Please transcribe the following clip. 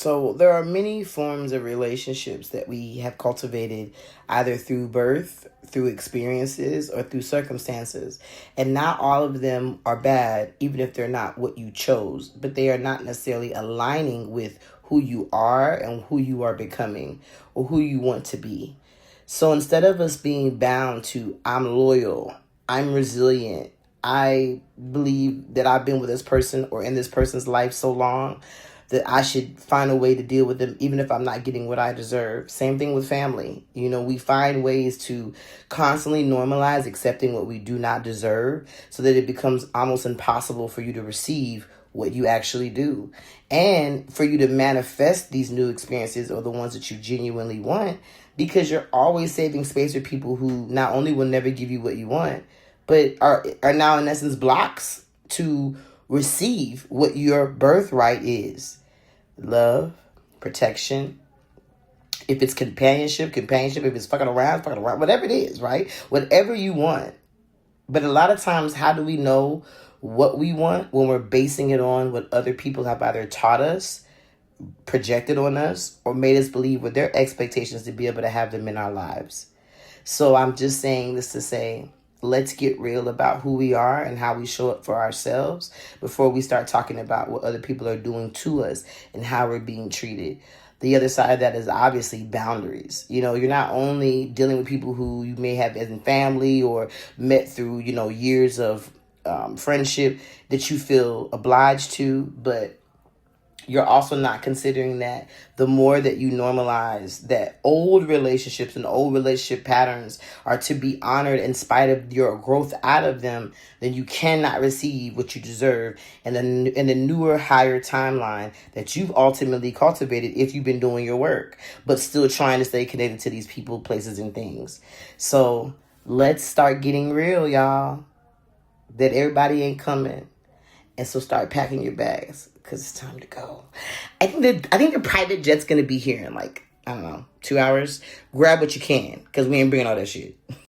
So there are many forms of relationships that we have cultivated either through birth, through experiences, or through circumstances. And not all of them are bad, even if they're not what you chose, but they are not necessarily aligning with who you are and who you are becoming or who you want to be. So instead of us being bound to, I'm loyal, I'm resilient, I believe that I've been with this person or in this person's life so long that I should find a way to deal with them, even if I'm not getting what I deserve. Same thing with family. You know, we find ways to constantly normalize accepting what we do not deserve so that it becomes almost impossible for you to receive what you actually do. And for you to manifest these new experiences or the ones that you genuinely want, because you're always saving space for people who not only will never give you what you want, but are now in essence blocks to receive what your birthright is: love, protection. If it's companionship. If it's fucking around, whatever it is, right? Whatever you want. But a lot of times, how do we know what we want when we're basing it on what other people have either taught us, projected on us, or made us believe with their expectations to be able to have them in our lives? So I'm just saying this to say, let's get real about who we are and how we show up for ourselves before we start talking about what other people are doing to us and how we're being treated. The other side of that is obviously boundaries. You know, you're not only dealing with people who you may have as in family or met through, years of friendship that you feel obliged to, but you're also not considering that the more that you normalize that old relationships and old relationship patterns are to be honored in spite of your growth out of them, then you cannot receive what you deserve and then in the newer, higher timeline that you've ultimately cultivated if you've been doing your work, but still trying to stay connected to these people, places, and things. So let's start getting real, y'all, that everybody ain't coming. And so start packing your bags because it's time to go. I think the private jet's going to be here in I don't know, 2 hours. Grab what you can because we ain't bringing all that shit.